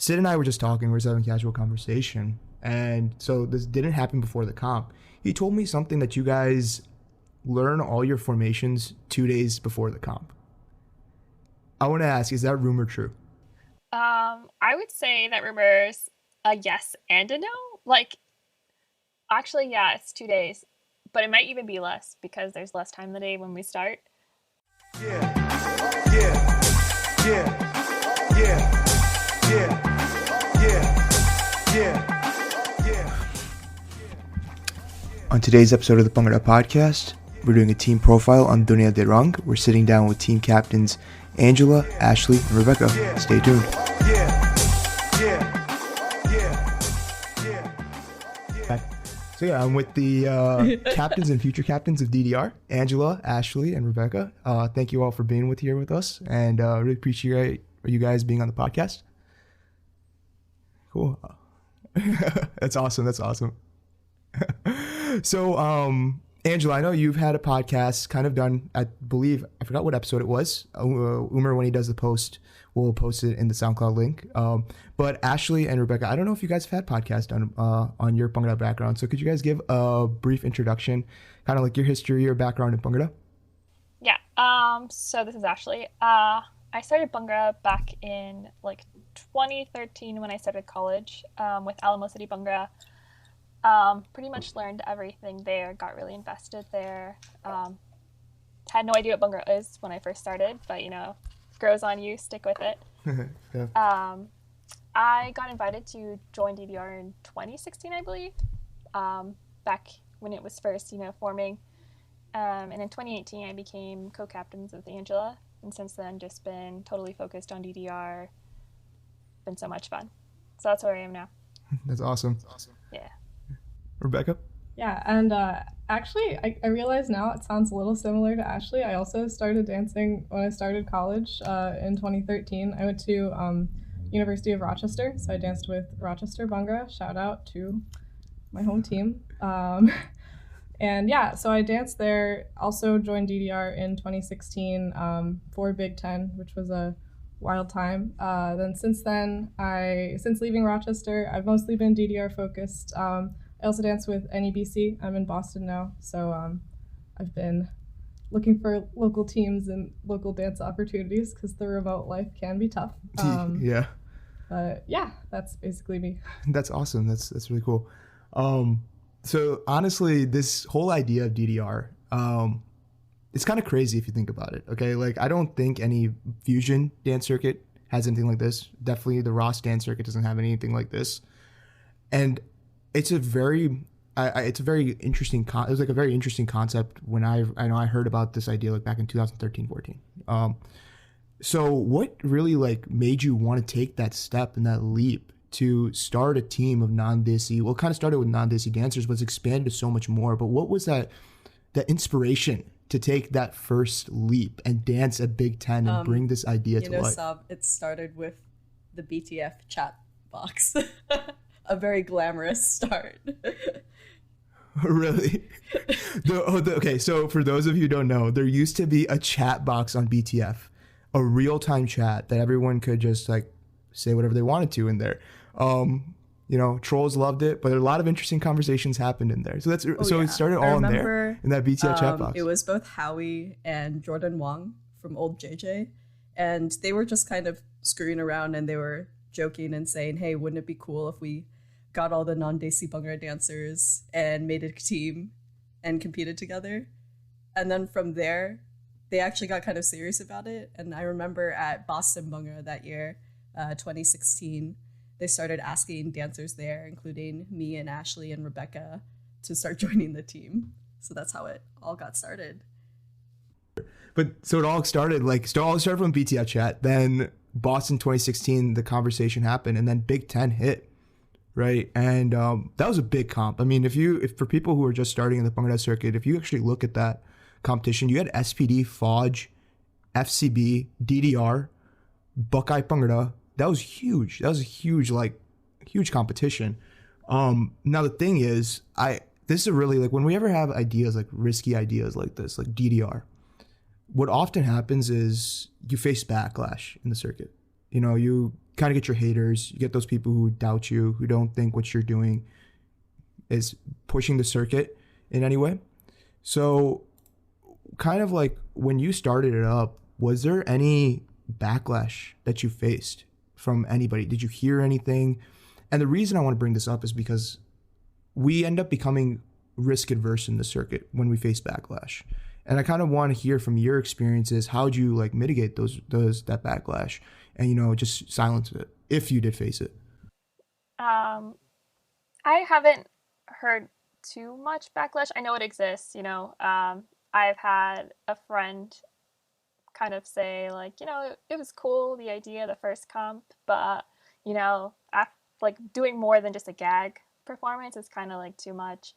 Sid and I were just talking. We were just having casual conversation, and so this didn't happen before the comp. He told me something that you guys learn all your formations 2 days before the comp. I want to ask, is that rumor true? I would say that rumor's a yes and a no. Like, actually, yeah, it's 2 days, but it might even be less because there's less time in the day when we start. Yeah, yeah, yeah, yeah, yeah, yeah, yeah. On today's episode of the Bhangra podcast, we're doing a team profile on Duniya De Rang. We're sitting down with team captains Angela, Ashley, and Rebecca. Stay tuned. So yeah, I'm with the captains and future captains of DDR, Angela, Ashley, and Rebecca. Thank you all for being here with us, and really appreciate you guys being on the podcast. Cool. That's awesome. So, Angela, I know you've had a podcast kind of done, I believe, I forgot what episode it was. Umer, when he does the post, will post it in the SoundCloud link. But Ashley and Rebecca, I don't know if you guys have had podcasts done on your Bhangra background. So could you guys give a brief introduction, kind of like your history or background in Bhangra? Yeah. So this is Ashley. I started Bhangra back in 2013 when I started college with Alamo City Bhangra. Pretty much learned everything there, got really invested there. Had no idea what Bhangra is when I first started, but grows on you, stick with it. Yeah. I got invited to join DDR in 2016, I believe, back when it was first, forming. And in 2018, I became co-captains with Angela, and since then, just been totally focused on DDR. Been so much fun. So that's where I am now. That's awesome. Yeah. Rebecca? Yeah, and actually, I realize now it sounds a little similar to Ashley. I also started dancing when I started college in 2013. I went to University of Rochester, so I danced with Rochester Bhangra. Shout out to my home team. And yeah, so I danced there. Also joined DDR in 2016 for Big Ten, which was a wild time. Then since leaving Rochester, I've mostly been DDR focused. I also dance with NEBC. I'm in Boston now, so I've been looking for local teams and local dance opportunities because the remote life can be tough. Yeah. But yeah, that's basically me. That's awesome. That's really cool. So honestly, this whole idea of DDR, it's kind of crazy if you think about it. Okay, I don't think any fusion dance circuit has anything like this. Definitely, the Ross dance circuit doesn't have anything like this, and it's a very interesting. It was a very interesting concept when I heard about this idea back in 2013-14. So what really made you want to take that step and that leap to start a team of non-Desi? Well, it kind of started with non-Desi dancers, but it's expanded to so much more. But what was that inspiration to take that first leap and dance at Big Ten and bring this idea to life? Sab, it started with the BTF chat box. A very glamorous start. Really? Okay, so for those of you who don't know, there used to be a chat box on BTF, a real-time chat that everyone could just say whatever they wanted to in there. Trolls loved it, but a lot of interesting conversations happened in there. So it started all in there in that BTF chat box. It was both Howie and Jordan Wong from Old JJ, and they were just kind of screwing around, and they were joking and saying, "Hey, wouldn't it be cool if we got all the non-Desi Bhangra dancers and made a team and competed together?" And then from there, they actually got kind of serious about it. And I remember at Boston Bhangra that year, 2016, they started asking dancers there, including me and Ashley and Rebecca, to start joining the team. So that's how it all got started. But so it all started from BTF chat. Then Boston 2016, the conversation happened, and then Big Ten hit. Right, and that was a big comp. I mean, if for people who are just starting in the Bhangra circuit, if you actually look at that competition, you had SPD, FOJ, FCB, DDR, Buckeye Bhangra. That was huge. That was a huge competition. Now the thing is, this is really when we ever have ideas risky ideas like this, like DDR. What often happens is you face backlash in the circuit. You kind of get your haters. You get those people who doubt you, who don't think what you're doing is pushing the circuit in any way. So kind of like when you started it up, was there any backlash that you faced from anybody? Did you hear anything? And the reason I want to bring this up is because we end up becoming risk adverse in the circuit when we face backlash. And I kind of want to hear from your experiences. How'd you like mitigate that backlash and, you know, just silence it if you did face it? I haven't heard too much backlash. I know it exists, you know. I've had a friend kind of say like, you know, it was cool, the idea, the first comp, but, you know, like doing more than just a gag performance is kind of like too much.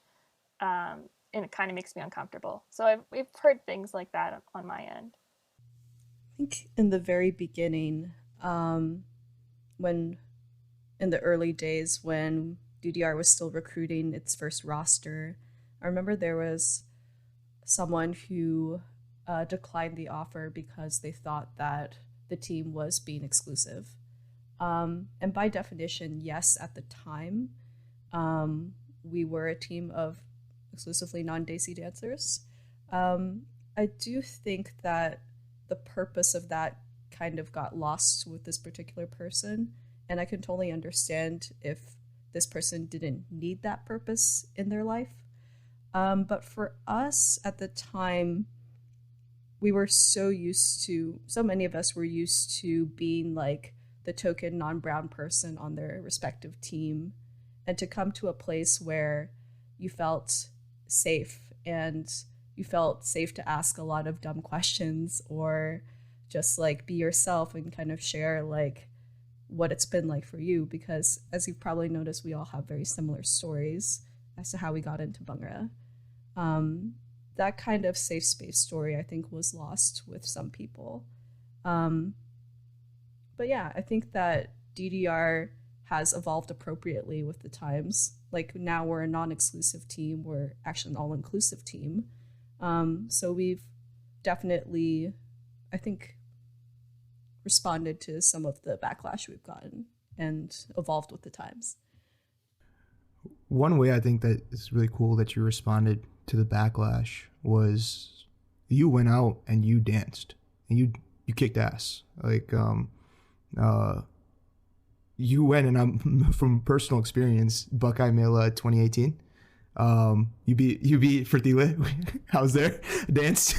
And it kind of makes me uncomfortable. So we've heard things like that on my end. I think in the very beginning, when in the early days when DDR was still recruiting its first roster, I remember there was someone who declined the offer because they thought that the team was being exclusive. And by definition, yes, at the time, we were a team of exclusively non-Desi dancers. I do think that the purpose of that kind of got lost with this particular person, and I can totally understand if this person didn't need that purpose in their life. But for us at the time, we were so many of us were used to being like the token non-brown person on their respective team, and to come to a place where you felt safe and you felt safe to ask a lot of dumb questions or just like be yourself and kind of share like what it's been like for you, because as you've probably noticed, we all have very similar stories as to how we got into Bhangra. That kind of safe space story, I think, was lost with some people. But yeah, I think that DDR has evolved appropriately with the times. Like now we're a non-exclusive team, we're actually an all-inclusive team. So we've definitely, I think, responded to some of the backlash we've gotten and evolved with the times. One way I think that is really cool that you responded to the backlash was you went out and you danced and you kicked ass. Like you went, and I'm from personal experience, Buckeye Mela 2018. You beat Fertile. I was there, danced.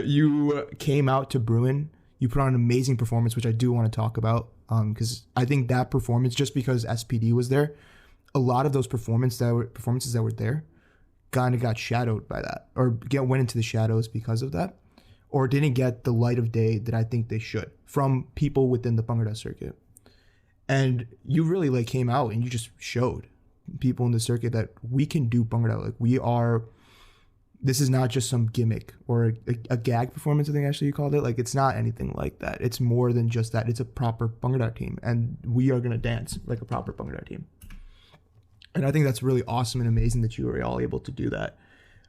You came out to Bruin. You put on an amazing performance, which I do want to talk about, because I think that performance, just because SPD was there, a lot of those performances that were there kind of got shadowed by that, or went into the shadows because of that, or didn't get the light of day that I think they should from people within the Bhangra circuit. And you really like came out and you just showed people in the circuit that we can do Bhangra. Like this is not just some gimmick or a gag performance, I think actually you called it. Like it's not anything like that. It's more than just that. It's a proper Bhangra team, and we are going to dance like a proper Bhangra team. And I think that's really awesome and amazing that you were all able to do that.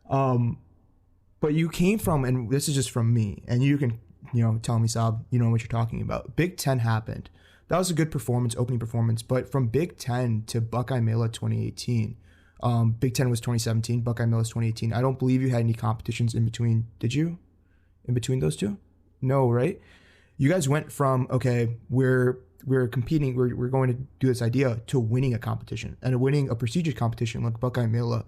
But you came from, and this is just from me, and you can, tell me, Sahab, you know what you're talking about. Big Ten happened. That was a good performance, opening performance. But from Big Ten to Buckeye Mela 2018, Big Ten was 2017, Buckeye Mela was 2018. I don't believe you had any competitions in between. Did you? In between those two? No, right? You guys went from, okay, we're competing, we're going to do this idea, to winning a competition and winning a prestigious competition like Buckeye Mela.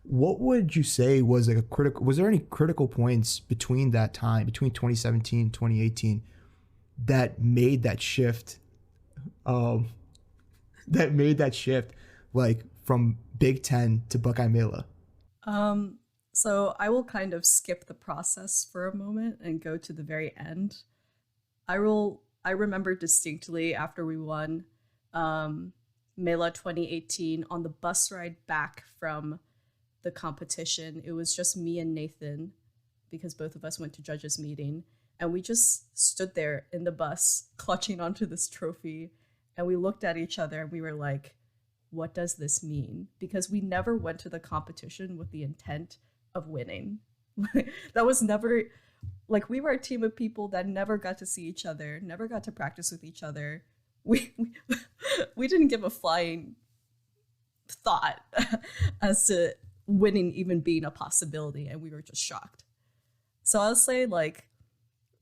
What would you say was like was there any critical points between that time, between 2017 and 2018, that made that shift, like from Big Ten to Buckeye Mela? So I will kind of skip the process for a moment and go to the very end. I remember distinctly after we won Mela 2018, on the bus ride back from the competition, it was just me and Nathan, because both of us went to judges meeting, and we just stood there in the bus clutching onto this trophy, and we looked at each other and we were like, what does this mean? Because we never went to the competition with the intent of winning. That was never, like, we were a team of people that never got to see each other, never got to practice with each other. we didn't give a flying thought as to winning even being a possibility, and we were just shocked. So I'll say like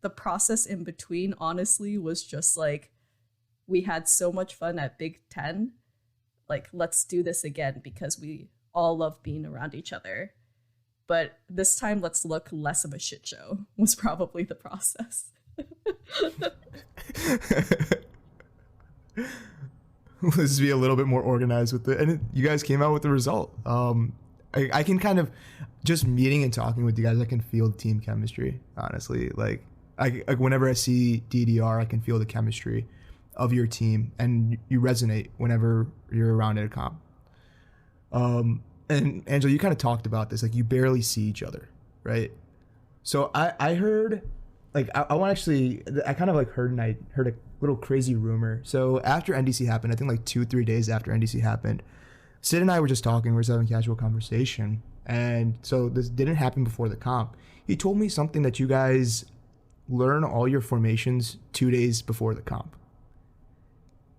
the process in between honestly was just like, we had so much fun at Big Ten, like let's do this again because we all love being around each other, but this time let's look less of a shit show was probably the process. Let's be a little bit more organized with it. And you guys came out with the result. I can kind of, just meeting and talking with you guys, I can feel the team chemistry, honestly. Like whenever I see DDR, I can feel the chemistry of your team, and you resonate whenever you're around at a comp. And Angela, you kind of talked about this, like you barely see each other, right? So I heard, like I kind of like heard a little crazy rumor. So after NDC happened, I think like 2-3 days after NDC happened, Sid and I were just talking, we were just having a casual conversation. And so this didn't happen before the comp. He told me something that you guys learn all your formations 2 days before the comp.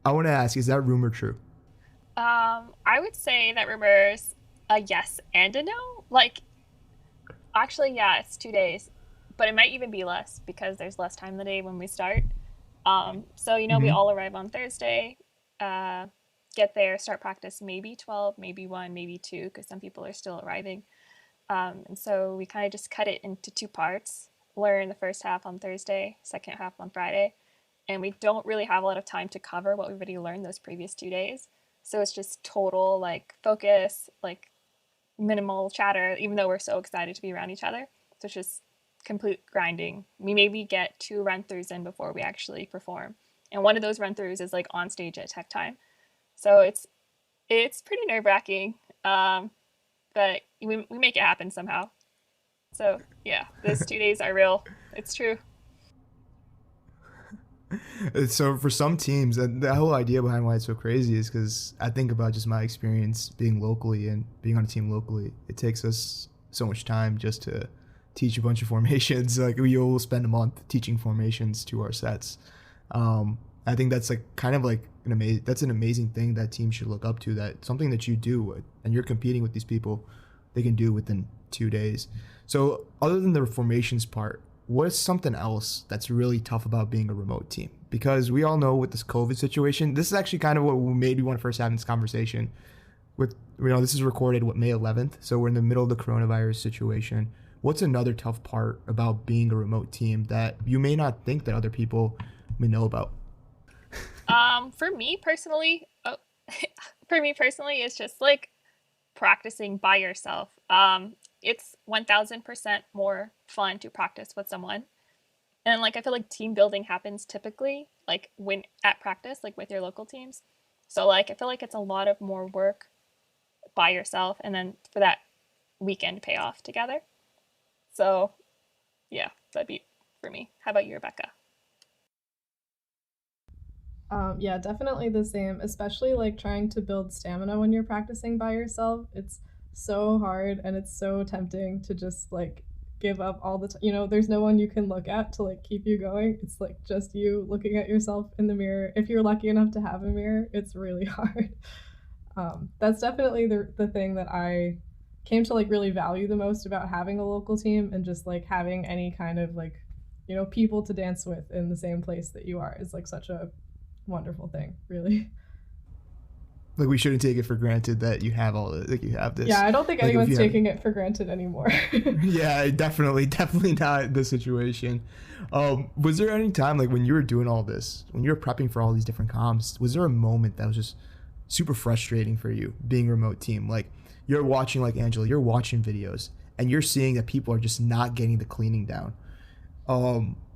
I want to ask, is that rumor true? I would say that rumor's a yes and a no. Like, actually, yeah, it's 2 days, but it might even be less because there's less time in the day when we start. So, we all arrive on Thursday, get there, start practice maybe 12, maybe 1, maybe 2, because some people are still arriving. And so we kind of just cut it into 2 parts, learn the first half on Thursday, second half on Friday. And we don't really have a lot of time to cover what we've already learned those previous 2 days. So it's just total like focus, like minimal chatter, even though we're so excited to be around each other. So it's just complete grinding. We maybe get 2 run-throughs in before we actually perform. And one of those run-throughs is like on stage at tech time. So it's pretty nerve-wracking, but we make it happen somehow. So yeah, those 2 days are real. It's true. So for some teams, the whole idea behind why it's so crazy is because I think about just my experience being locally and being on a team locally. It takes us so much time just to teach a bunch of formations. Like we'll spend a month teaching formations to our sets. I think that's like kind of like that's an amazing thing that teams should look up to, that something that you do and you're competing with these people, they can do within 2 days. So other than the formations part, what's something else that's really tough about being a remote team? Because we all know with this COVID situation, this is actually kind of what made me want to first have this conversation. With this is recorded May 11th, so we're in the middle of the coronavirus situation. What's another tough part about being a remote team that you may not think that other people may know about? For me personally, it's just like practicing by yourself. It's 1000% more fun to practice with someone. And like I feel like team building happens typically like when at practice, like with your local teams. So like I feel like it's a lot of more work by yourself and then for that weekend payoff together. So yeah, that'd be for me. How about you, Rebecca? Yeah, definitely the same, especially like trying to build stamina when you're practicing by yourself. It's so hard and it's so tempting to just like give up all the time. There's no one you can look at to like keep you going. It's like just you looking at yourself in the mirror. If you're lucky enough to have a mirror, it's really hard. That's definitely the thing that I came to like really value the most about having a local team, and just like having any kind of like people to dance with in the same place that you are is like such a wonderful thing, really. Like we shouldn't take it for granted that you have all this. Like you have this. Yeah, I don't think anyone's taking it for granted anymore. Yeah, definitely not the situation. Was there any time like when you were doing all this, when you were prepping for all these different comps, was there a moment that was just super frustrating for you being a remote team? Like you're watching, like Angela, you're watching videos and you're seeing that people are just not getting the cleaning down.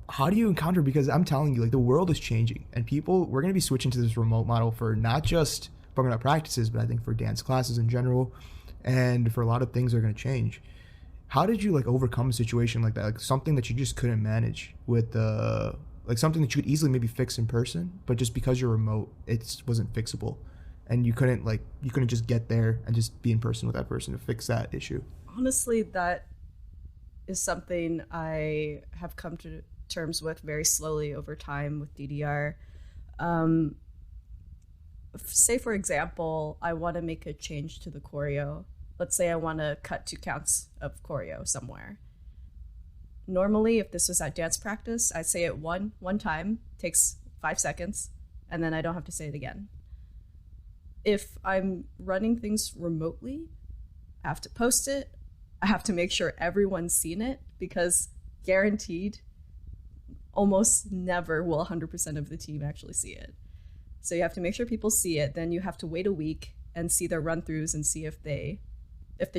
How do you encounter, because I'm telling you, like the world is changing and we're going to be switching to this remote model for not just Bhangra practices, but I think for dance classes in general, and for a lot of things that are going to change. How did you like overcome a situation like that? Like something that you just couldn't manage with like something that you could easily maybe fix in person, but just because you're remote, it wasn't fixable. And you couldn't just get there and just be in person with that person to fix that issue. Honestly, that is something I have come to terms with very slowly over time with DDR. say for example, I want to make a change to the choreo. Let's say I want to cut 2 counts of choreo somewhere. Normally, if this was at dance practice, I'd say it one time, takes 5 seconds, and then I don't have to say it again. If I'm running things remotely, I have to post it. I have to make sure everyone's seen it, because guaranteed, almost never will 100% of the team actually see it. So you have to make sure people see it. Then you have to wait a week and see their run-throughs and see if the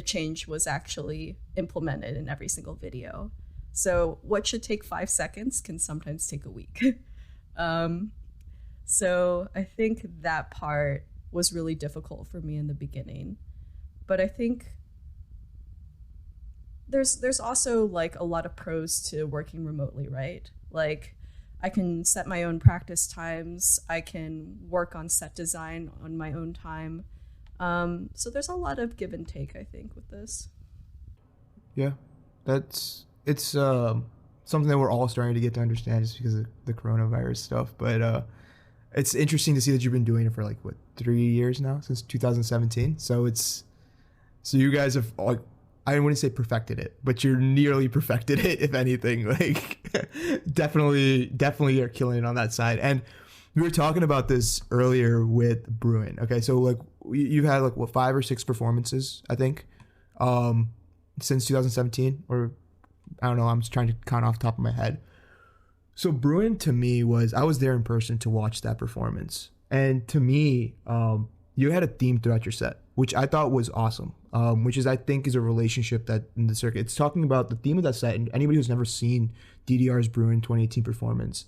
change was actually implemented in every single video. So what should take 5 seconds can sometimes take a week. So I think that part was really difficult for me in the beginning. But I think there's also like a lot of pros to working remotely, right? Like I can set my own practice times. I can work on set design on my own time. So there's a lot of give and take, I think, with this. Yeah, it's something that we're all starting to get to understand just because of the coronavirus stuff. But it's interesting to see that you've been doing it for like 3 years now, since 2017. So you guys have, like, I wouldn't say perfected it, but you're nearly perfected it, if anything. Like definitely are killing it on that side. And we were talking about this earlier with Bruin. Okay, so like you've had like 5 or 6 performances, I think, since 2017, or I don't know. I'm just trying to count off the top of my head. So Bruin to me I was there in person to watch that performance, and to me, you had a theme throughout your set, which I thought was awesome. Which is, I think, is a relationship that in the circuit, it's talking about the theme of that set. And anybody who's never seen DDR's Bruin 2018 performance,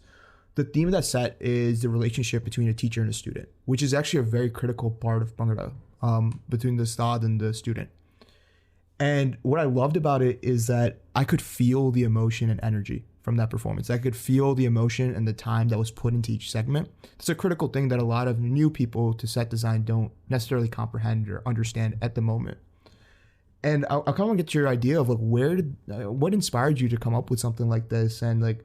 the theme of that set is the relationship between a teacher and a student, which is actually a very critical part of Bhangra, between the Ustad and the student. And what I loved about it is that I could feel the emotion and energy from that performance. I could feel the emotion and the time that was put into each segment. It's a critical thing that a lot of new people to set design don't necessarily comprehend or understand at the moment. And I kind of get your idea of like what inspired you to come up with something like this, and like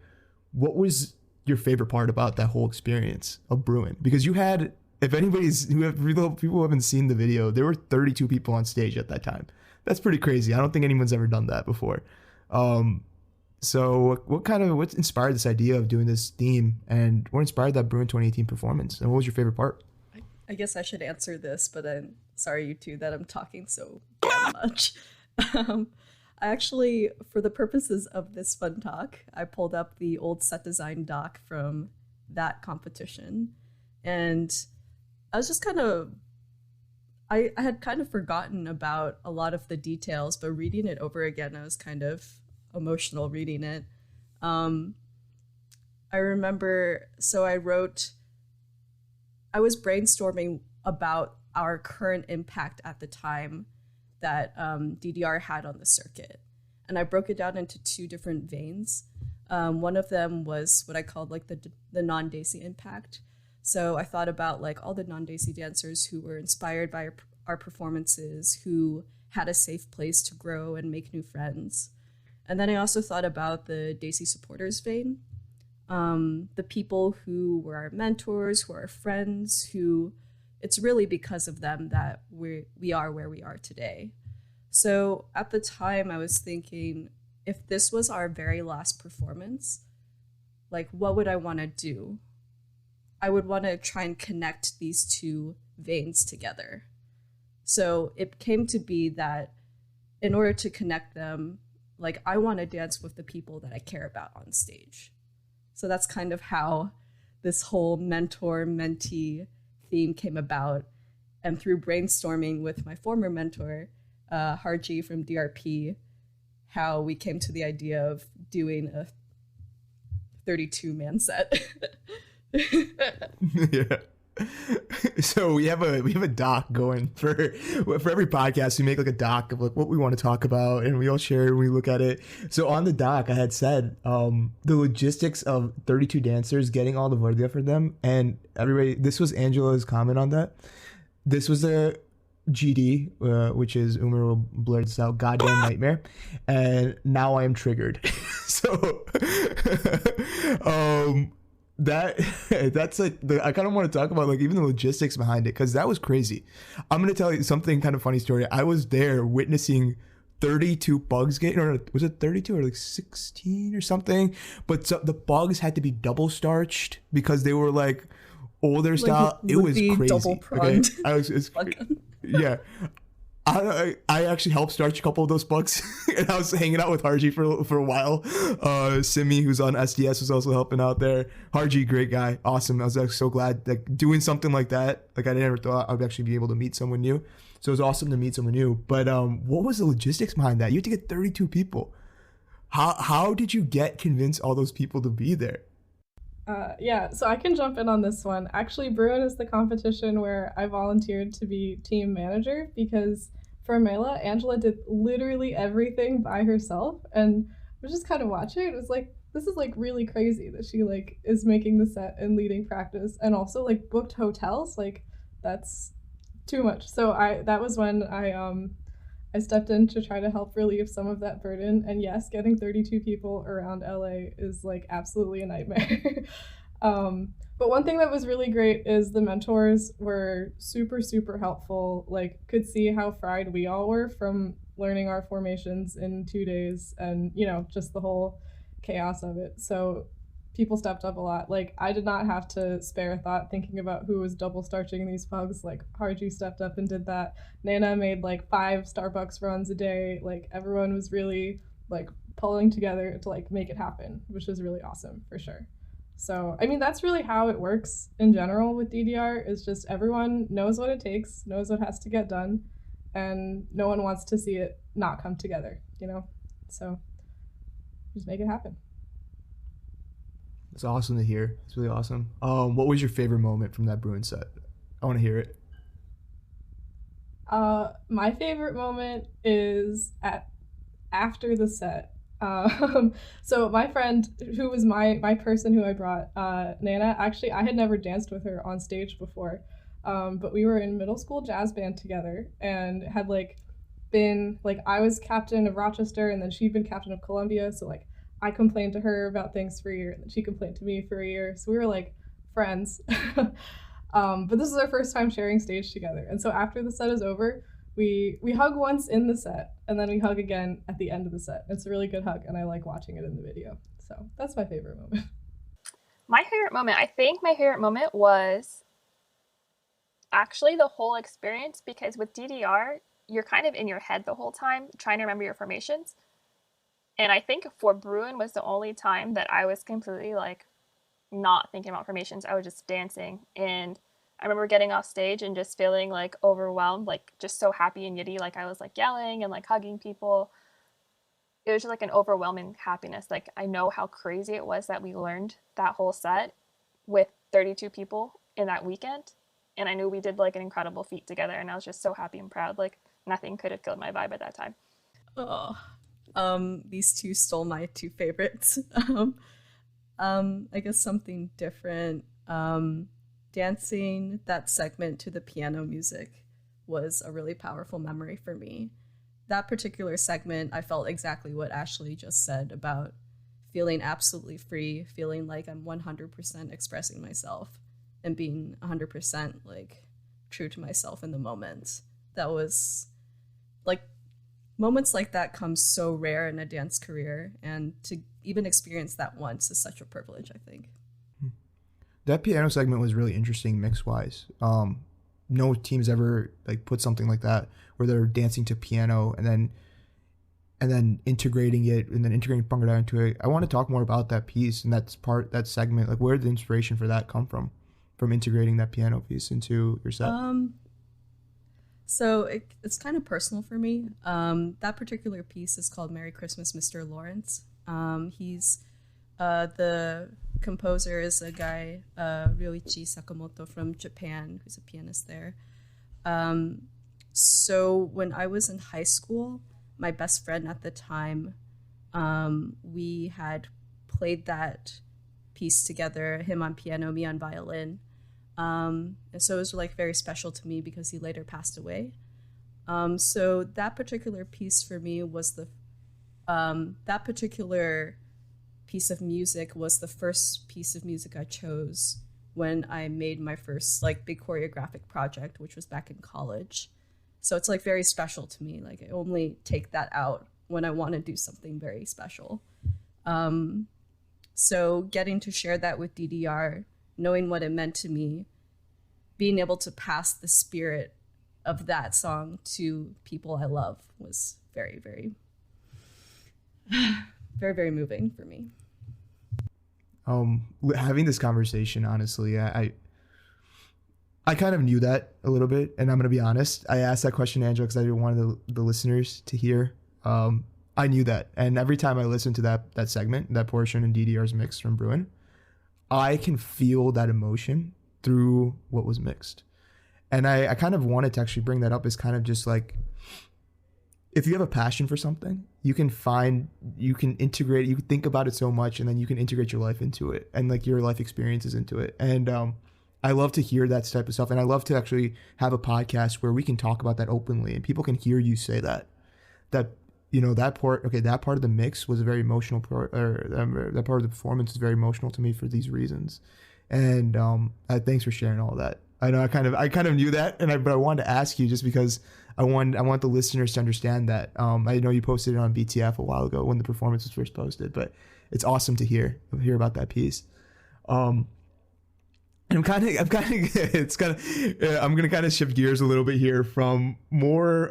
what was your favorite part about that whole experience of Bruin? Because you had, if people who haven't seen the video, there were 32 people on stage at that time. That's pretty crazy. I don't think anyone's ever done that before. So what inspired this idea of doing this theme, and what inspired that Bruin 2018 performance, and what was your favorite part? I guess I should answer this, but I'm sorry, you two, that I'm talking so damn much. I actually, for the purposes of this fun talk, I pulled up the old set design doc from that competition, and I was just I had kind of forgotten about a lot of the details, but reading it over again, I was kind of emotional reading it. I remember, so I was brainstorming about our current impact at the time that DDR had on the circuit. And I broke it down into 2 different veins. One of them was what I called like the non-Desi impact. So I thought about like all the non-Desi dancers who were inspired by our performances, who had a safe place to grow and make new friends. And then I also thought about the Desi supporters vein, the people who were our mentors, who are our friends, who it's really because of them that we are where we are today. So at the time I was thinking, if this was our very last performance, like what would I want to do? I would want to try and connect these 2 veins together. So it came to be that in order to connect them, like I want to dance with the people that I care about on stage. So that's kind of how this whole mentor-mentee theme came about. And through brainstorming with my former mentor, Harji from DRP, how we came to the idea of doing a 32-man set. Yeah. So we have a doc going for every podcast. We make like a doc of like what we want to talk about, and we all share and we look at it. So on the doc, I had said the logistics of 32 dancers, getting all the Vardia for them, and everybody. This was Angela's comment on that. This was a GD, which is Umar will blur this out, goddamn nightmare, and now I am triggered. So that that's like I kind of want to talk about like even the logistics behind it, because that was crazy. I'm gonna tell you something kind of funny story. I was there witnessing 32 bugs get, or was it 32 or like 16 or something? But so the bugs had to be double starched because they were like older style. It was crazy. Double Okay, pronged. Yeah. I actually helped starch a couple of those bugs, and I was hanging out with Harji for a while. Simi, who's on SDS, was also helping out there. Harji, great guy, awesome. I was actually so glad that doing something like that. Like I never thought I'd actually be able to meet someone new. So it was awesome to meet someone new. But what was the logistics behind that? You had to get 32 people. How did you convince all those people to be there? Yeah, so I can jump in on this one. Actually, Bruin is the competition where I volunteered to be team manager, because for Mela, Angela did literally everything by herself, and I was just kind of watching. It was like, this is like really crazy that she like is making the set and leading practice, and also like booked hotels. Like that's too much. So that was when I stepped in to try to help relieve some of that burden. And yes, getting 32 people around LA is like absolutely a nightmare. But one thing that was really great is the mentors were super, super helpful. Like could see how fried we all were from learning our formations in 2 days, and, you know, just the whole chaos of it. So people stepped up a lot. Like I did not have to spare a thought thinking about who was double starching these pugs. Like Harju stepped up and did that. Nana made like 5 Starbucks runs a day. Like everyone was really like pulling together to like make it happen, which was really awesome for sure. So I mean that's really how it works in general with DDR, is just everyone knows what it takes, knows what has to get done, and no one wants to see it not come together, you know? So just make it happen. It's awesome to hear. It's really awesome. What was your favorite moment from that Bruin set? I want to hear it. My favorite moment is after the set. So my friend, who was my person who I brought, Nana, actually I had never danced with her on stage before, but we were in middle school jazz band together, and had like been like, I was captain of Rochester, and then she'd been captain of Columbia, so like I complained to her about things for a year, and then she complained to me for a year. So we were like friends. But this is our first time sharing stage together. And so after the set is over, we hug once in the set, and then we hug again at the end of the set. It's a really good hug, and I like watching it in the video. So that's my favorite moment. I think my favorite moment was actually the whole experience, because with DDR, you're kind of in your head the whole time trying to remember your formations. And I think for Bruin was the only time that I was completely like not thinking about formations. I was just dancing. And I remember getting off stage and just feeling like overwhelmed, like just so happy and giddy. Like I was like yelling and like hugging people. It was just like an overwhelming happiness. Like I know how crazy it was that we learned that whole set with 32 people in that weekend. And I knew we did like an incredible feat together. And I was just so happy and proud. Like nothing could have killed my vibe at that time. Oh. These two stole my 2 favorites. I guess something different. Dancing that segment to the piano music was a really powerful memory for me. That particular segment, I felt exactly what Ashley just said about feeling absolutely free, feeling like I'm 100% expressing myself and being 100% like true to myself in the moment. That was like, moments like that come so rare in a dance career, and to even experience that once is such a privilege, I think. That piano segment was really interesting mix-wise. No team's ever like put something like that where they're dancing to piano and then integrating it, and then integrating Bhangra into it. I want to talk more about that piece and that segment. Like, where did the inspiration for that come from integrating that piano piece into your set? So it's kind of personal for me. That particular piece is called Merry Christmas, Mr. Lawrence. He's the composer is a guy, Ryoichi Sakamoto from Japan, who's a pianist there. So when I was in high school, my best friend at the time, we had played that piece together, him on piano, me on violin. And so it was like very special to me because he later passed away. So that particular piece for me was that particular piece of music was the first piece of music I chose when I made my first like big choreographic project, which was back in college. So it's like very special to me. Like I only take that out when I want to do something very special. So getting to share that with DDR, knowing what it meant to me, being able to pass the spirit of that song to people I love was very, very, very, very moving for me. Having this conversation, honestly, I kind of knew that a little bit, and I'm going to be honest. I asked that question, Angela, because I wanted the listeners to hear. I knew that, and every time I listen to that segment, that portion in DDR's mix from Bruin, I can feel that emotion through what was mixed. And I kind of wanted to actually bring that up as kind of just like, if you have a passion for something, you can integrate, you can think about it so much, and then you can integrate your life into it and like your life experiences into it. And I love to hear that type of stuff. And I love to actually have a podcast where we can talk about that openly and people can hear you say that, you know, that part of the mix was a very emotional part, or that part of the performance is very emotional to me for these reasons. And thanks for sharing all that. I know I kind of knew that, but I wanted to ask you just because I want the listeners to understand that. I know you posted it on BTF a while ago when the performance was first posted, but it's awesome to hear about that piece. I'm gonna kind of shift gears a little bit here from more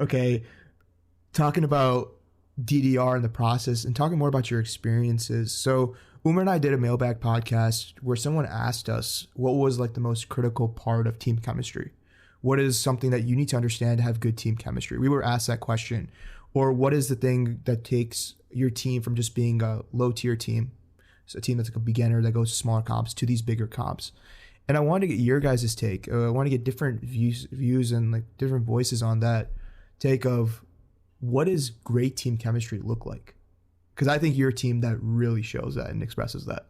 talking about DDR and the process and talking more about your experiences. So Umar and I did a mailbag podcast where someone asked us what was like the most critical part of team chemistry. What is something that you need to understand to have good team chemistry? We were asked that question. Or what is the thing that takes your team from just being a low tier team, so a team that's like a beginner that goes to smaller comps, to these bigger comps? And I wanted to get your guys' take. I want to get different views and like different voices on that take of what does great team chemistry look like? Because I think you're a team that really shows that and expresses that.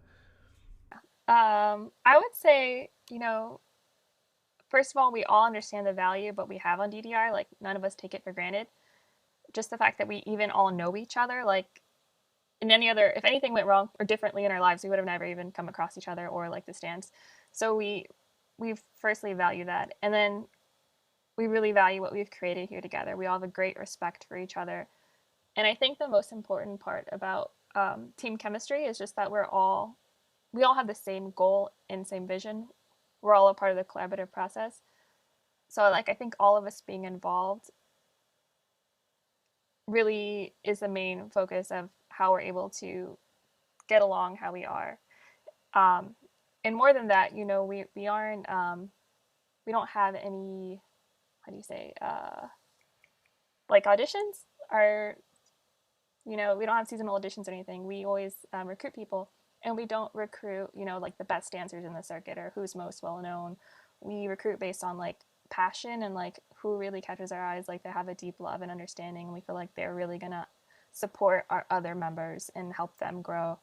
I would say, you know, first of all, we all understand the value, but we have on DDR. Like, none of us take it for granted. Just the fact that we even all know each other, like, in any other, if anything went wrong or differently in our lives, we would have never even come across each other or like the stands. So we firstly value that. And then we really value what we've created here together. We all have a great respect for each other. And I think the most important part about team chemistry is just that we all have the same goal and same vision. We're all a part of the collaborative process. So like, I think all of us being involved really is the main focus of how we're able to get along how we are. And more than that, you know, we aren't, we don't have any, how do you say, like auditions are, you know, we don't have seasonal auditions or anything. We always recruit people, and we don't recruit, you know, like the best dancers in the circuit or who's most well known. We recruit based on like passion and like who really catches our eyes, like they have a deep love and understanding, and we feel like they're really gonna support our other members and help them grow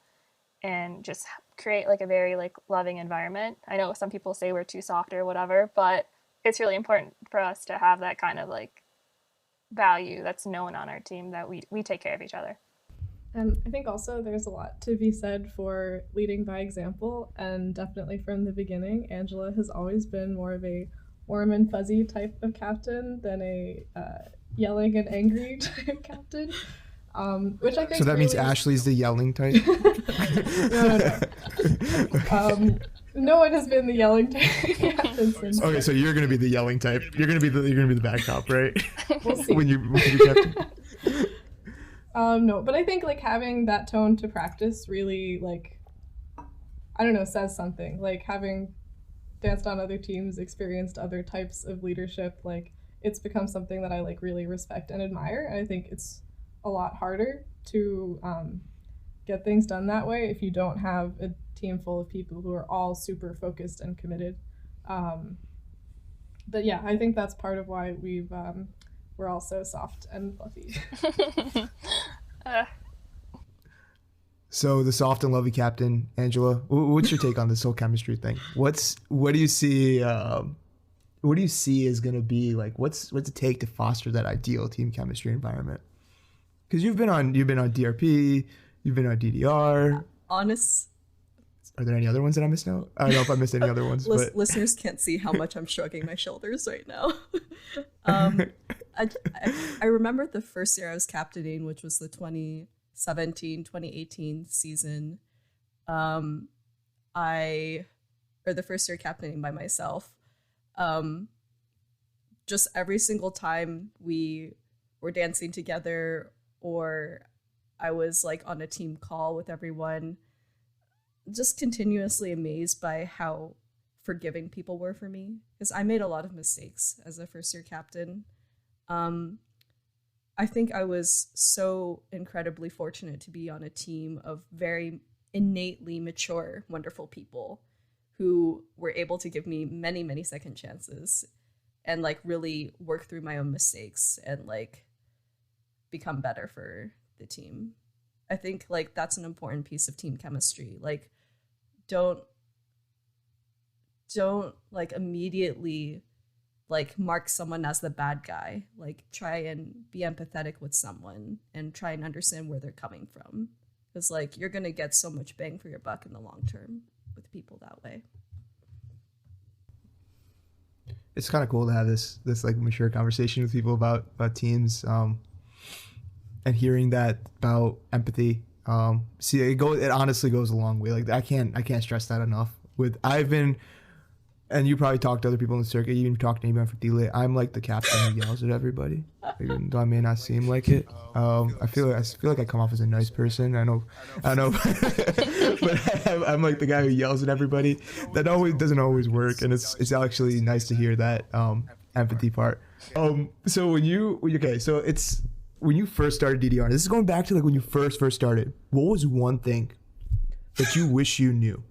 and just create like a very like loving environment. I know some people say we're too soft or whatever, but it's really important for us to have that kind of like value that's known on our team, that we take care of each other. And I think also there's a lot to be said for leading by example, and definitely from the beginning, Angela has always been more of a warm and fuzzy type of captain than a yelling and angry type captain. Which I think so that really means Ashley's the yelling type. No. No one has been the yelling type captain since. Okay, so you're gonna be the yelling type. You're gonna be the bad cop, right? We'll see. when you're captain. No, but I think like having that tone to practice really, like, I don't know, says something. Like, having danced on other teams, experienced other types of leadership, like, it's become something that I like really respect and admire. And I think it's a lot harder to get things done that way if you don't have a team full of people who are all super focused and committed. But yeah, I think that's part of why we're all so soft and fluffy. So the soft and lovely captain, Angela, what's your take on this whole chemistry thing? What do you see? What do you see is gonna be like? What's it take to foster that ideal team chemistry environment? Because you've been on DRP, you've been on DDR. honest. Are there any other ones that I missed out? I don't know if I missed any other ones. But Listeners can't see how much I'm shrugging my shoulders right now. I remember the first year I was captaining, which was the 2017-2018 season. The first year captaining by myself. Just every single time we were dancing together, or I was like on a team call with everyone, just continuously amazed by how forgiving people were for me, because I made a lot of mistakes as a first year captain. I think I was so incredibly fortunate to be on a team of very innately mature, wonderful people who were able to give me many, many second chances and like really work through my own mistakes and like become better for the team. I think like that's an important piece of team chemistry. Like don't like immediately like mark someone as the bad guy. Like try and be empathetic with someone and try and understand where they're coming from, because like you're gonna get so much bang for your buck in the long term with people that way. It's kind of cool to have this like mature conversation with people about teams, and hearing that about empathy. It honestly goes a long way. Like I can't stress that enough. And you probably talk to other people in the circuit. You even talk to anybody for delay. I'm like the captain who yells at everybody, even though I may not seem like it. I feel like I come off as a nice person. I know, but I'm like the guy who yells at everybody. That doesn't always work, and it's actually nice to hear that empathy part. So when you first started DDR, this is going back to like when you first started. What was one thing that you wish you knew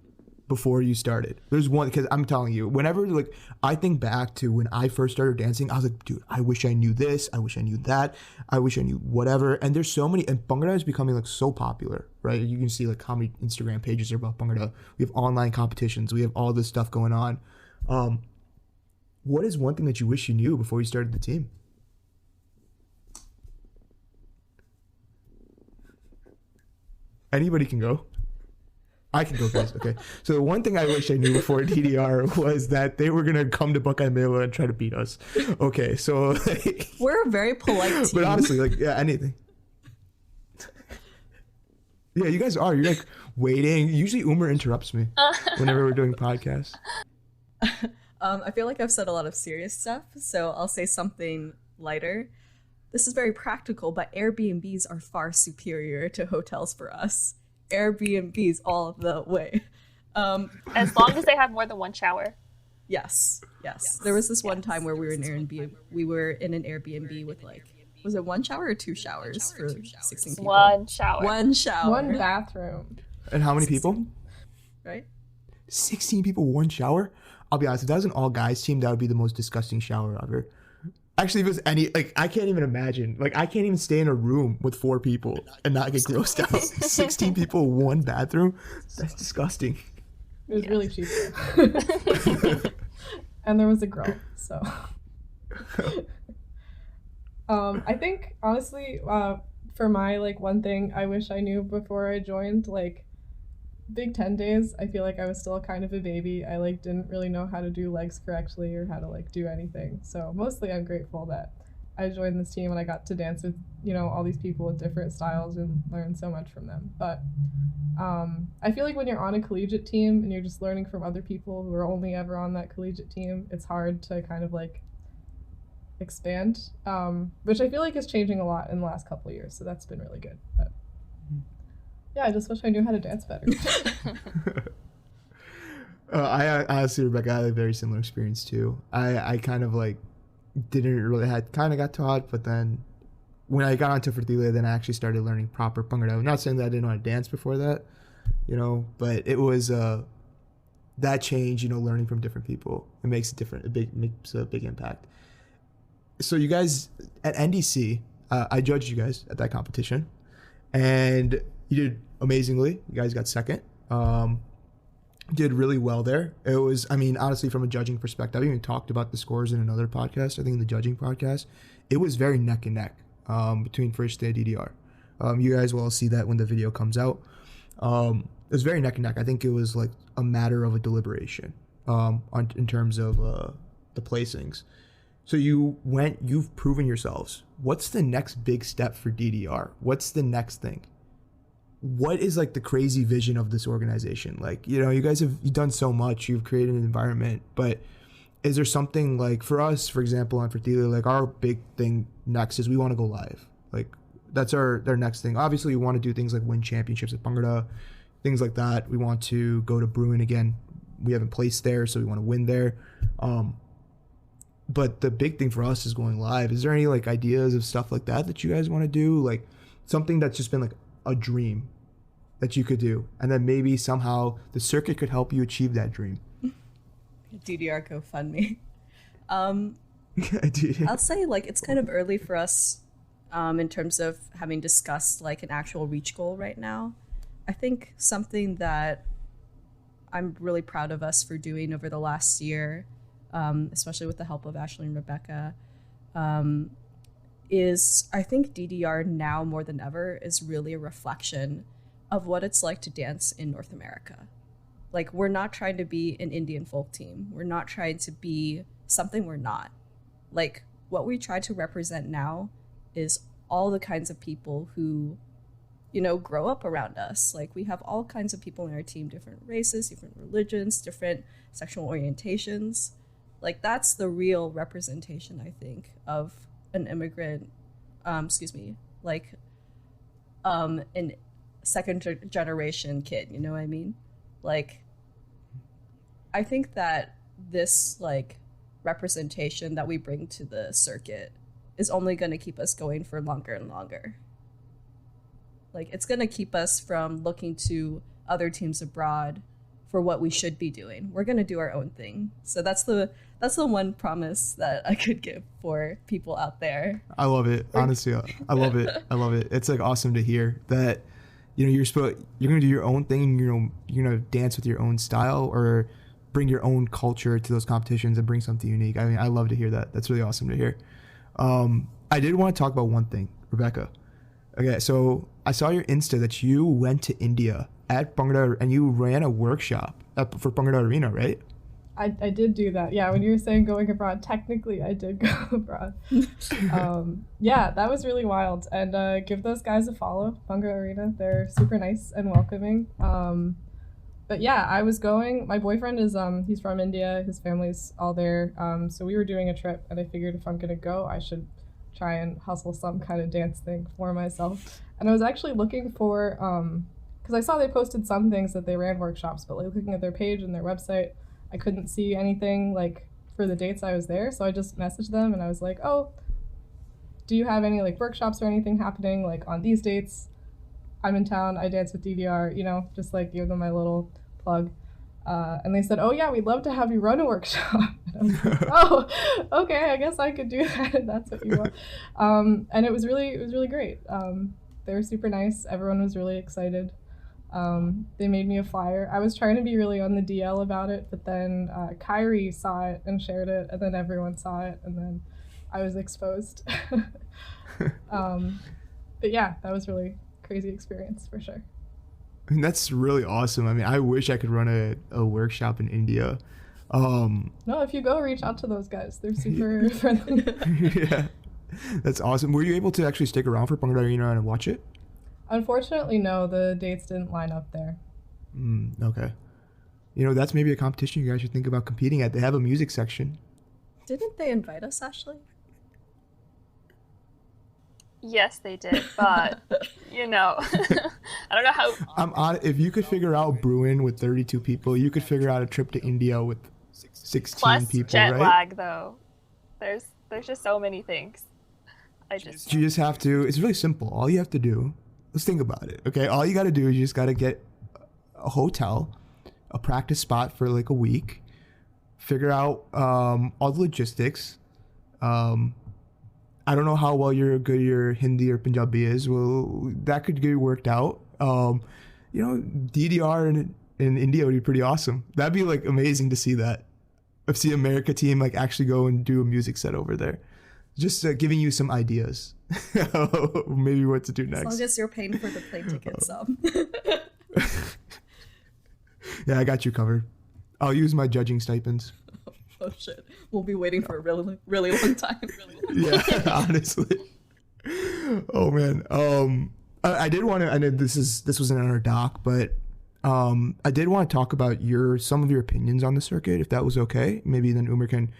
before you started? There's one, because I'm telling you, whenever like I think back to when I first started dancing, I was like, dude, I wish I knew this, I wish I knew that, I wish I knew whatever. And there's so many, and Bhangra is becoming like so popular, right? You can see like how many Instagram pages are about Bhangra. We have online competitions, we have all this stuff going on. What is one thing that you wish you knew before you started the team? Anybody can go. I can go, guys. Okay. So the one thing I wish I knew before DDR was that they were going to come to Buckeye Mela and try to beat us. Okay. So like, we're a very polite team. But honestly, like, yeah, anything. Yeah, you guys are. You're like waiting. Usually Umar interrupts me whenever we're doing podcasts. I feel like I've said a lot of serious stuff, so I'll say something lighter. This is very practical, but Airbnbs are far superior to hotels for us. Airbnbs all the way. As long as they have more than one shower. Yes. There was this one time where we were in Airbnb. We were in an Airbnb with like, was it one shower or two showers for 16 people? One shower. One bathroom. And how many people? Right? 16 people, one shower? I'll be honest, if that was an all guys team, that would be the most disgusting shower ever. Actually, if it was any, like, I can't even imagine. Like, I can't even stay in a room with 4 people and not get grossed out. 16 people, one bathroom? That's disgusting. It was really cheap. And there was a grill, so. I think, honestly, for my, like, one thing I wish I knew before I joined, like, Big 10 days, I feel like I was still kind of a baby. I like didn't really know how to do legs correctly or how to like do anything. So mostly I'm grateful that I joined this team and I got to dance with, you know, all these people with different styles and learn so much from them. But I feel like when you're on a collegiate team and you're just learning from other people who are only ever on that collegiate team, it's hard to kind of like expand, which I feel like is changing a lot in the last couple of years. So that's been really good. But yeah, I just wish I knew how to dance better. I honestly, Rebecca, I had a very similar experience too. I kind of like didn't really kind of got taught, but then when I got onto Fertile, then I actually started learning proper Bhangra. I'm not saying that I didn't know how to dance before that, you know, but it was that change, you know, learning from different people. It makes makes a big impact. So you guys at NDC, I judged you guys at that competition, and you did amazingly. You guys got second. Did really well there. It was, I mean, honestly, from a judging perspective, I even talked about the scores in another podcast. I think in the judging podcast, it was very neck and neck between first day DDR. You guys will see that when the video comes out. it was very neck and neck. I think it was like a matter of a deliberation in terms of the placings. So you've proven yourselves. What's the next big step for DDR? What's the next thing? What is like the crazy vision of this organization? Like, you guys you've done so much, you've created an environment, but is there something like for us, for example, on Fertilia, like our big thing next is we want to go live. Like that's their next thing. Obviously we want to do things like win championships at Bhangra, things like that. We want to go to Bruin again. We haven't placed there, so we want to win there. But the big thing for us is going live. Is there any like ideas of stuff like that you guys want to do? Like something that's just been like a dream that you could do, and then maybe somehow the circuit could help you achieve that dream. DDR GoFundMe. I'll say like it's kind of early for us in terms of having discussed like an actual reach goal right now. I think something that I'm really proud of us for doing over the last year, especially with the help of Ashley and Rebecca, is I think DDR now more than ever is really a reflection of what it's like to dance in North America. Like, we're not trying to be an Indian folk team. We're not trying to be something we're not. Like, what we try to represent now is all the kinds of people who, grow up around us. Like, we have all kinds of people in our team, different races, different religions, different sexual orientations. Like, that's the real representation, I think, of an immigrant, an second generation kid, you know what I mean? Like, I think that this like representation that we bring to the circuit is only going to keep us going for longer and longer. Like, it's going to keep us from looking to other teams abroad for what we should be doing. We're going to do our own thing. So that's the one promise that I could give for people out there. I love it. Honestly, I love it. I love it. It's like awesome to hear that, you're going to do your own thing. You're going to dance with your own style or bring your own culture to those competitions and bring something unique. I mean, I love to hear that. That's really awesome to hear. I did want to talk about one thing, Rebecca. Okay, so I saw your Insta that you went to India at Bhangra and you ran a workshop for Bhangra Arena, right? I did do that. Yeah, when you were saying going abroad, technically I did go abroad. Yeah, that was really wild. And give those guys a follow, Bhangra Arena. They're super nice and welcoming. But yeah, I was going. My boyfriend is he's from India. His family's all there. So we were doing a trip, and I figured if I'm gonna go, I should try and hustle some kind of dance thing for myself. And I was actually looking for because I saw they posted some things that they ran workshops, but like looking at their page and their website, I couldn't see anything like for the dates I was there. So I just messaged them and I was like, oh, do you have any like workshops or anything happening like on these dates? I'm in town, I dance with DDR, just like give them my little plug. And they said, oh yeah, we'd love to have you run a workshop. And I was like, oh, okay, I guess I could do that if that's what you want. And it was really great. They were super nice. Everyone was really excited. They made me a flyer. I was trying to be really on the DL about it, but then Kyrie saw it and shared it, and then everyone saw it, and then I was exposed. But yeah, that was really crazy experience for sure. I mean, that's really awesome. I mean, I wish I could run a workshop in India. No, if you go, reach out to those guys. They're super friendly. Yeah, that's awesome. Were you able to actually stick around for Bhangra Arena and watch it? Unfortunately, no. The dates didn't line up there. Okay. That's maybe a competition you guys should think about competing at. They have a music section. Didn't they invite us, Ashley? Yes, they did, but I don't know how. If you could figure out Bruin with 32 people, you could figure out a trip to India with 16 Plus people, jet right? lag, though. There's just so many things. You just have to. It's really simple. All you have to do. Let's think about it. Okay, all you got to do is you just got to get a hotel, a practice spot for like a week, figure out all the logistics. I don't know how well your Hindi or Punjabi is. Well, that could get worked out. DDR in India would be pretty awesome. That'd be like amazing to see that. See America team like actually go and do a music set over there. Just giving you some ideas. Maybe what to do next. As long as you're paying for the plane tickets. Yeah, I got you covered. I'll use my judging stipends. Oh shit, we'll be waiting for a really, really long time. Yeah, honestly. Oh man. I did want to. I know this wasn't on our doc, but I did want to talk about some of your opinions on the circuit, if that was okay. Maybe then Umar can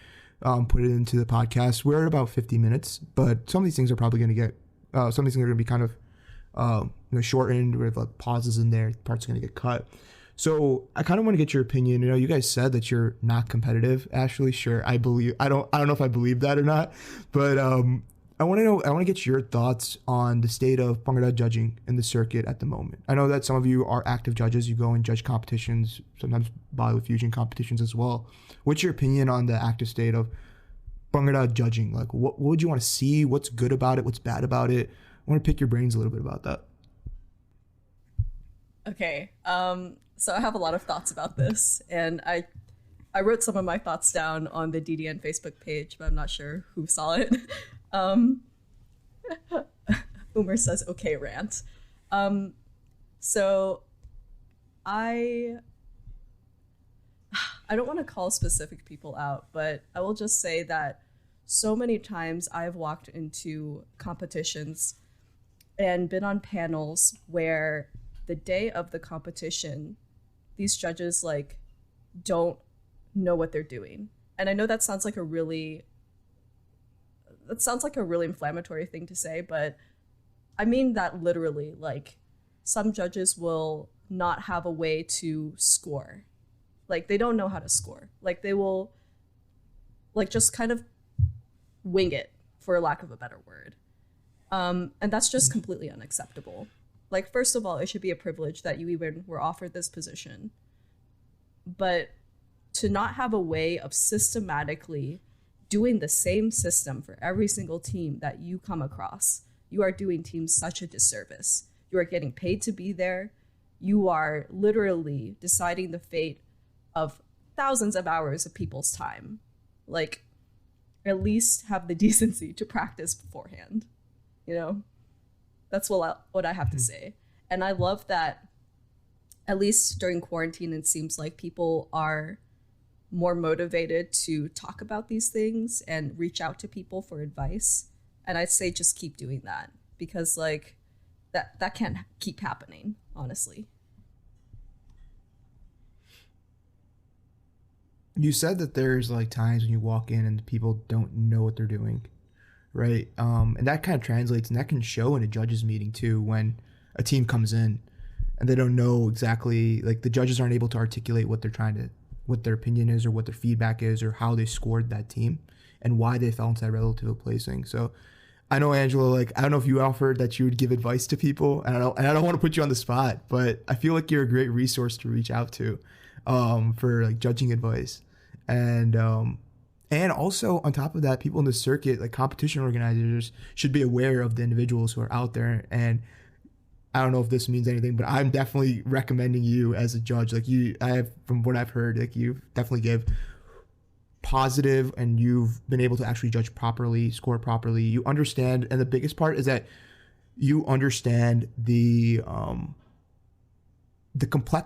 put it into the podcast. We're at about 50 minutes, but some of these things are probably going to get. Some of these things are going to be kind of shortened with like pauses in there. Parts are going to get cut. So I kind of want to get your opinion. You guys said that you're not competitive. Ashley, sure, I believe. I don't know if I believe that or not, but I want to get your thoughts on the state of Bhangra judging in the circuit at the moment. I know that some of you are active judges. You go and judge competitions, sometimes Bollywood fusion competitions as well. What's your opinion on the active state of Bhangra judging? Like, what would you want to see? What's good about it? What's bad about it? I want to pick your brains a little bit about that. Okay. So I have a lot of thoughts about this, and I wrote some of my thoughts down on the DDN Facebook page, but I'm not sure who saw it. Umar says, okay, rant. So I don't want to call specific people out, but I will just say that so many times I've walked into competitions and been on panels where the day of the competition, these judges like don't know what they're doing. And I know that sounds like a really inflammatory thing to say, but I mean that literally. Like, some judges will not have a way to score. Like, they don't know how to score. Like, they will like just kind of wing it, for lack of a better word. And that's just completely unacceptable. Like, first of all, it should be a privilege that you even were offered this position. But to not have a way of systematically doing the same system for every single team that you come across, you are doing teams such a disservice. You are getting paid to be there. You are literally deciding the fate of thousands of hours of people's time. Like, at least have the decency to practice beforehand. That's what I have to say. And I love that, at least during quarantine, it seems like people are more motivated to talk about these things and reach out to people for advice. And I'd say just keep doing that, because like that can't keep happening, honestly. You said that there's like times when you walk in and people don't know what they're doing, right? And that kind of translates, and that can show in a judges meeting too, when a team comes in and they don't know exactly, like the judges aren't able to articulate what their opinion is, or what their feedback is, or how they scored that team and why they fell into that relative placing. So I know, Angela, like, I don't know if you offered that you would give advice to people, and I don't want to put you on the spot, but I feel like you're a great resource to reach out to for like judging advice. And also on top of that, people in the circuit, like competition organizers, should be aware of the individuals who are out there. And I don't know if this means anything, but I'm definitely recommending you as a judge. Like, from what I've heard, like, you definitely give positive, and you've been able to actually judge properly, score properly. You understand, and the biggest part is that you understand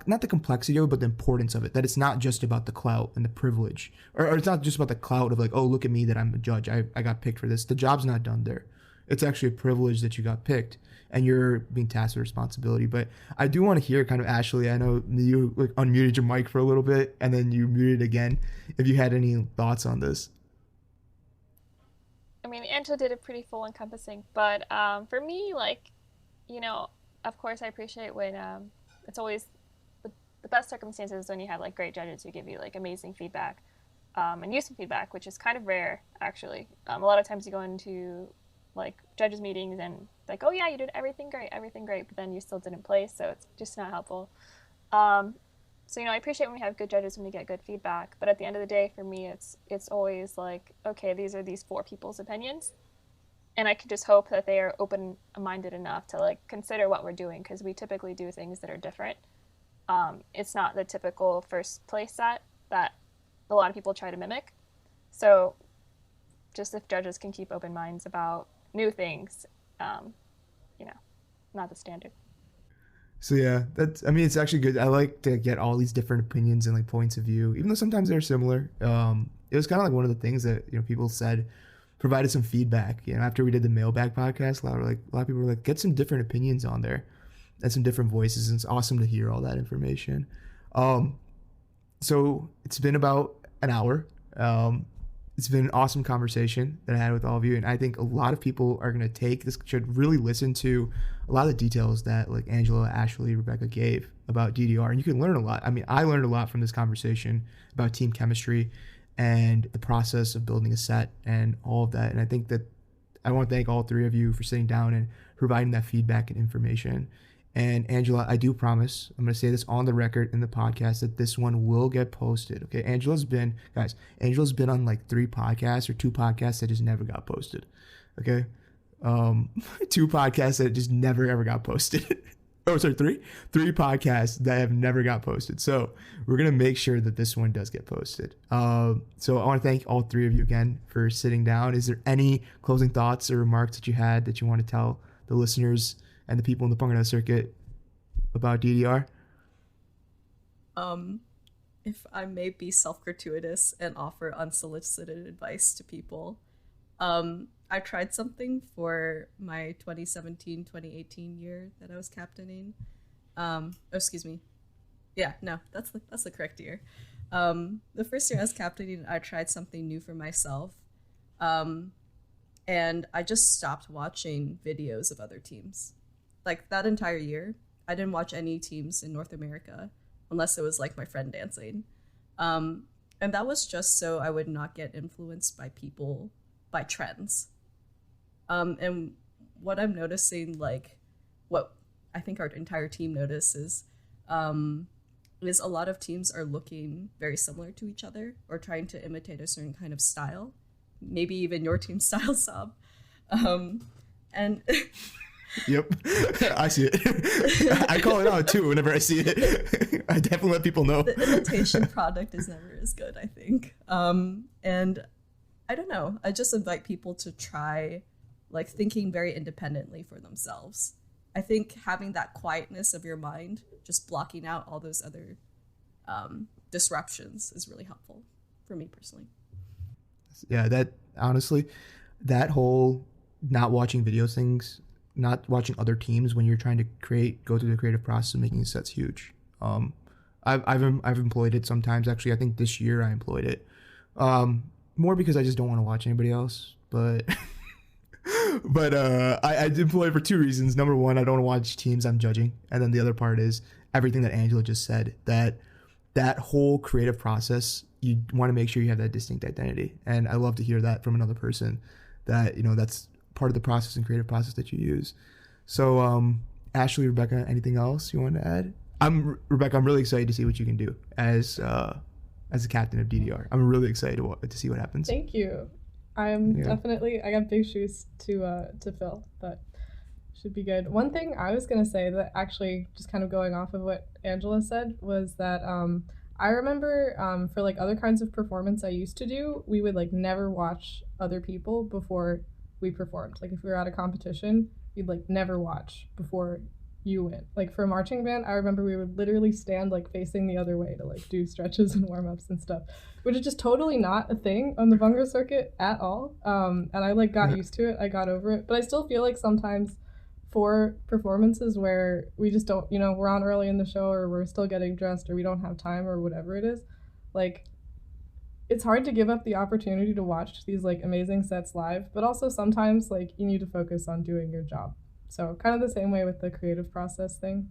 not the complexity of it, but the importance of it, that it's not just about the clout and the privilege, or it's not just about the clout of like, oh, look at me, that I'm a judge, I got picked for this. The job's not done there. It's actually a privilege that you got picked, and you're being tasked with responsibility. But I do want to hear kind of, Ashley, I know you like unmuted your mic for a little bit and then you muted again, if you had any thoughts on this. I mean, Angela did it pretty full encompassing, but for me, like, of course I appreciate when it's always the best circumstances when you have like great judges who give you like amazing feedback and useful feedback, which is kind of rare, actually. A lot of times you go into like judges meetings and like, oh yeah, you did everything great, but then you still didn't place, so it's just not helpful. So I appreciate when we have good judges, when we get good feedback, but at the end of the day, for me, it's always like, okay, these are these four people's opinions, and I can just hope that they are open-minded enough to like consider what we're doing, because we typically do things that are different. It's not the typical first place set that a lot of people try to mimic. So just if judges can keep open minds about new things, not the standard. So yeah, it's actually good. I like to get all these different opinions and like points of view, even though sometimes they're similar. It was kind of like one of the things that, you know, people said, provided some feedback. You know, after we did the mailbag podcast, a lot of people were like, get some different opinions on there and some different voices. And it's awesome to hear all that information. So it's been about an hour. It's been an awesome conversation that I had with all of you, and I think a lot of people are going to take this, should really listen to a lot of the details that like Angela, Ashley, Rebecca gave about DDR, and you can learn a lot. I mean, I learned a lot from this conversation about team chemistry and the process of building a set and all of that, and I think that I want to thank all three of you for sitting down and providing that feedback and information. And Angela, I do promise, I'm going to say this on the record in the podcast, that this one will get posted. Okay. Angela's been on like 3 podcasts or 2 podcasts that just never got posted. Okay. 2 podcasts that just never ever got posted. Oh, sorry, 3 podcasts that have never got posted. So we're going to make sure that this one does get posted. So I want to thank all 3 of you again for sitting down. Is there any closing thoughts or remarks that you had that you want to tell the listeners and the people in the Bhangra circuit about DDR? If I may be self-gratuitous and offer unsolicited advice to people, I tried something for my 2017-2018 year that I was captaining. Excuse me. Yeah, no, that's the correct year. The first year I was captaining, I tried something new for myself. And I just stopped watching videos of other teams. Like that entire year, I didn't watch any teams in North America unless it was like my friend dancing. And that was just so I would not get influenced by trends. And what I'm noticing, like what I think our entire team notices, is a lot of teams are looking very similar to each other or trying to imitate a certain kind of style. Maybe even your team style, Sahab. And Yep, I see it. I call it out too whenever I see it. I definitely let people know. The imitation product is never as good, I think. And I don't know. I just invite people to try, like, thinking very independently for themselves. I think having that quietness of your mind, just blocking out all those other disruptions, is really helpful for me personally. Yeah, that honestly, that whole not watching videos things, not watching other teams when you're trying to go through the creative process of making sets huge. I've employed it sometimes. Actually, I think this year I employed it more because I just don't want to watch anybody else. But I employ it for 2 reasons. Number one, I don't want to watch teams I'm judging, and then the other part is everything that Angela just said. That whole creative process, you want to make sure you have that distinct identity, and I love to hear that from another person. That, you know, that's part of the process and creative process that you use. So Ashley, Rebecca, anything else you want to add? Rebecca, I'm really excited to see what you can do as a captain of DDR. I'm really excited to see what happens. Thank you. I'm definitely, I got big shoes to fill, but should be good. One thing I was going to say that actually just kind of going off of what Angela said was that I remember for like other kinds of performance I used to do, we would like never watch other people before we performed. Like if we were at a competition, you'd like never watch before you went. Like for a marching band, I remember we would literally stand like facing the other way to like do stretches and warm-ups and stuff, which is just totally not a thing on the Bhangra circuit at all. And I like got used to it. I got over it, but I still feel like sometimes for performances where we just don't, you know, we're on early in the show or we're still getting dressed or we don't have time or whatever it is, like it's hard to give up the opportunity to watch these like amazing sets live, but also sometimes like you need to focus on doing your job. So kind of the same way with the creative process thing.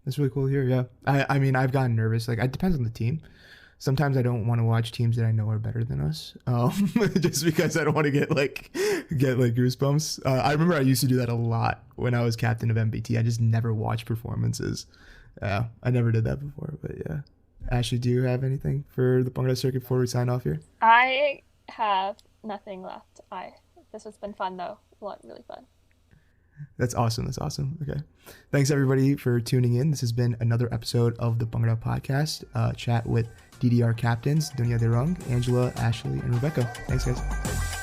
That's really cool to hear. Yeah. I mean, I've gotten nervous. Like it depends on the team. Sometimes I don't want to watch teams that I know are better than us, just because I don't want to get goosebumps. I remember I used to do that a lot when I was captain of MBT. I just never watched performances. I never did that before, but yeah. Ashley, do you have anything for the Bhangra circuit before we sign off here? I have nothing left. This has been fun though. Really fun. That's awesome. Okay. Thanks everybody for tuning in. This has been another episode of the Bhangra podcast. Chat with DDR captains Duniya De Rang, Angela, Ashley, and Rebecca. Thanks guys.